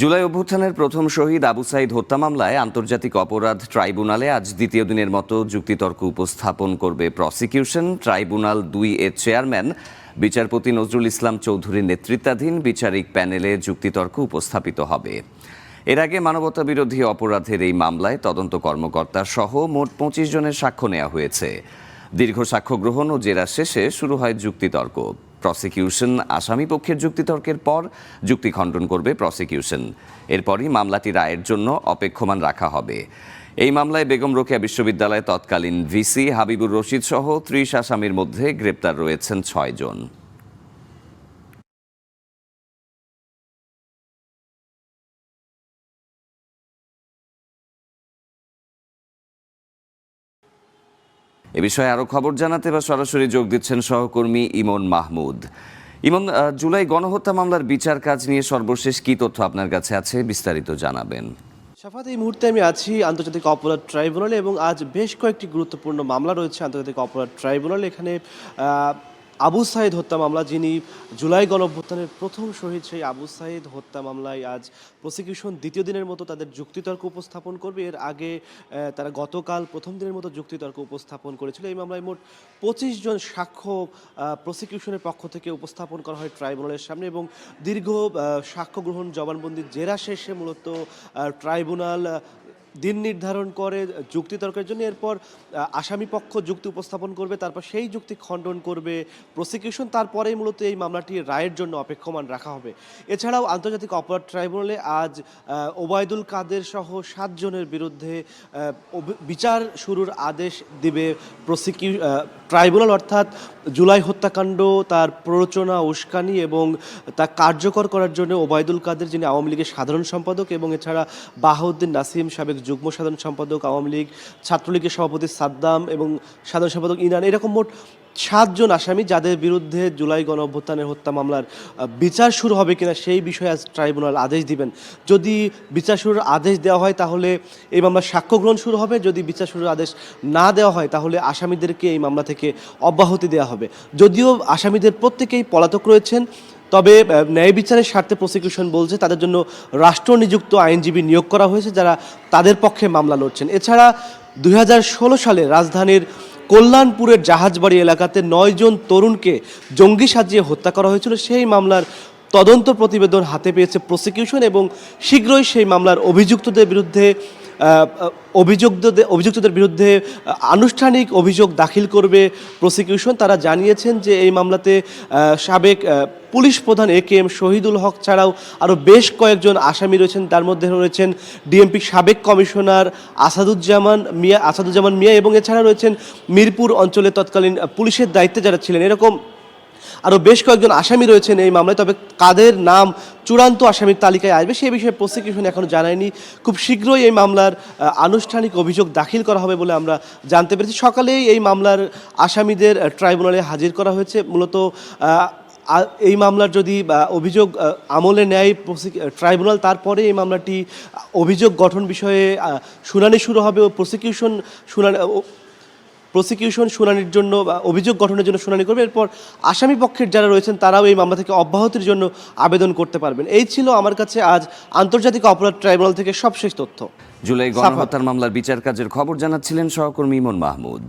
জুলাই অভ্যুত্থানের প্রথম শহীদ আবু সাঈদ হত্যা মামলায় আন্তর্জাতিক অপরাধ ট্রাইব্যুনালে আজ দ্বিতীয় দিনের মতো যুক্তিতর্ক উপস্থাপন করবে প্রসিকিউশন। ট্রাইব্যুনাল ২ এর চেয়ারম্যান বিচারপতি নজরুল ইসলাম চৌধুরীর নেতৃত্বাধীন বিচারিক প্যানেলে যুক্তিতর্ক উপস্থাপিত হবে। এর আগে মানবতাবিরোধী অপরাধের এই মামলায় তদন্ত কর্মকর্তা সহ মোট ২৫ জনের সাক্ষ্য নেওয়া হয়েছে। দীর্ঘ সাক্ষ্য গ্রহণ ও জেরা শেষে শুরু হয় যুক্তিতর্ক। প্রসিকিউশন আসামি পক্ষের যুক্তিতর্কের পর যুক্তি খণ্ডন করবে প্রসিকিউশন। এরপরই মামলাটি রায়ের জন্য অপেক্ষমান রাখা হবে। এই মামলায় বেগম রোকেয়া বিশ্ববিদ্যালয়ে তৎকালীন ভিসি হাবিবুর রশিদ সহ ৩০ আসামির মধ্যে গ্রেপ্তার রয়েছেন ৬ জন। এ বিষয়ে আরো খবর জানাতে বা সরাসরি যোগ দিচ্ছেন সহকর্মী ইমন মাহমুদ। ইমন, জুলাই গণহত্যা মামলার বিচার কাজ নিয়ে সর্বশেষ কি তথ্য আপনার কাছে আছে, বিস্তারিত জানাবেন। শাফাত, এই মুহূর্তে আমি আছি আন্তর্জাতিক অপরাধ ট্রাইব্যুনালে এবং আজ বেশ কয়েকটি গুরুত্বপূর্ণ মামলা রয়েছে আন্তর্জাতিক অপরাধ ট্রাইব্যুনালে। এখানে আবু সাঈদ হত্যা মামলা, যিনি জুলাই গণঅভ্যুত্থানের প্রথম শহীদ, সেই আবু সাঈদ হত্যা মামলায় আজ প্রসিকিউশন দ্বিতীয় দিনের মতো তাদের যুক্তিতর্ক উপস্থাপন করবে। এর আগে তারা গতকাল প্রথম দিনের মতো যুক্তিতর্ক উপস্থাপন করেছিল। এই মামলায় মোট ২৫ জন সাক্ষ্য প্রসিকিউশনের পক্ষ থেকে উপস্থাপন করা হয় ট্রাইব্যুনালের সামনে এবং দীর্ঘ সাক্ষ্য গ্রহণ জবানবন্দি জেরা শেষে মূলত ট্রাইব্যুনাল দিন নির্ধারণ করে যুক্তিতর্কের জন্য। এরপর আসামি পক্ষ যুক্তি উপস্থাপন করবে, তারপর সেই যুক্তি খণ্ডন করবে প্রসিকিউশন। তারপরেই মূলত এই মামলাটি রায়ের জন্য অপেক্ষমান রাখা হবে। এছাড়াও আন্তর্জাতিক অপরাধ ট্রাইব্যুনালে আজ ওবায়দুল কাদের সহ ৭ জনের বিরুদ্ধে বিচার শুরুর আদেশ দিবে ট্রাইব্যুনাল, অর্থাৎ জুলাই হত্যাকাণ্ড, তার প্ররোচনা, উস্কানি এবং তা কার্যকর করার জন্য ওবায়দুল কাদের, যিনি আওয়ামী লীগের সাধারণ সম্পাদক, এবং এছাড়া বাহাউদ্দিন নাসিম, সাবেক যুগ্ম সাধারণ সম্পাদক আওয়ামী লীগ, ছাত্রলীগের সভাপতি সাদ্দাম এবং সাধারণ সম্পাদক ইনান, এরকম মোট ৭ জন আসামি যাদের বিরুদ্ধে জুলাই গণঅভ্যুত্থানের হত্যা মামলার বিচার শুরু হবে কিনা সেই বিষয়ে আজ ট্রাইব্যুনাল আদেশ দিবেন। যদি বিচার শুরুর আদেশ দেওয়া হয় তাহলে এই মামলার সাক্ষ্য গ্রহণ শুরু হবে। যদি বিচার শুরুর আদেশ না দেওয়া হয় তাহলে আসামিদেরকে এই মামলা থেকে অব্যাহতি দেওয়া হবে। যদিও আসামিদের প্রত্যেকেই পলাতক রয়েছেন, তবে ন্যায় বিচারের স্বার্থে প্রসিকিউশন বলছে তাদের জন্য রাষ্ট্র নিযুক্ত আইনজীবী নিয়োগ করা হয়েছে, যারা তাদের পক্ষে মামলা লড়ছেন। এছাড়া ২০১৬ সালে রাজধানীর কল্যাণপুরের জাহাজবাড়ি এলাকাতে ৯ জন তরুণকে জঙ্গি সাজিয়ে হত্যা করা হয়েছিল। সেই মামলার তদন্ত প্রতিবেদন হাতে পেয়েছে প্রসিকিউশন এবং শীঘ্রই সেই মামলার অভিযুক্তদের বিরুদ্ধে আনুষ্ঠানিক অভিযোগ দাখিল করবে প্রসিকিউশন। তারা জানিয়েছেন যে এই মামলাতে সাবেক পুলিশ প্রধান AKM শহীদুল হক ছাড়াও আরও বেশ কয়েকজন আসামি রয়েছেন। তার মধ্যে রয়েছেন ডিএমপি সাবেক কমিশনার আসাদুজ্জামান মিয়া এবং এছাড়া রয়েছেন মিরপুর অঞ্চলে তৎকালীন পুলিশের দায়িত্বে যারা ছিলেন। এরকম আরও বেশ কয়েকজন আসামি রয়েছেন এই মামলায়। তবে কাদের নাম চূড়ান্ত আসামির তালিকায় আসবে সেই বিষয়ে প্রসিকিউশন এখনও জানায়নি। খুব শীঘ্রই এই মামলার আনুষ্ঠানিক অভিযোগ দাখিল করা হবে বলে আমরা জানতে পেরেছি। সকালেই এই মামলার আসামিদের ট্রাইব্যুনালে হাজির করা হয়েছে। মূলত এই মামলার যদি অভিযোগ আমলে নেয় ট্রাইব্যুনাল, তারপরে এই মামলাটি অভিযোগ গঠন বিষয়ে শুনানি শুরু হবে ও প্রসিকিউশন শুনানির জন্য অভিযোগ গঠনের জন্য শুনানি করবে। এরপর আসামি পক্ষের যারা রয়েছেন তারাও এই মামলা থেকে অব্যাহতির জন্য আবেদন করতে পারবেন। এই ছিল আমার কাছে আজ আন্তর্জাতিক অপরাধ ট্রাইব্যুনাল থেকে সবশেষ তথ্য। জুলাই গণহত্যার মামলার বিচার কাজের খবর জানাচ্ছিলেন সহকর্মী ইমন মাহমুদ।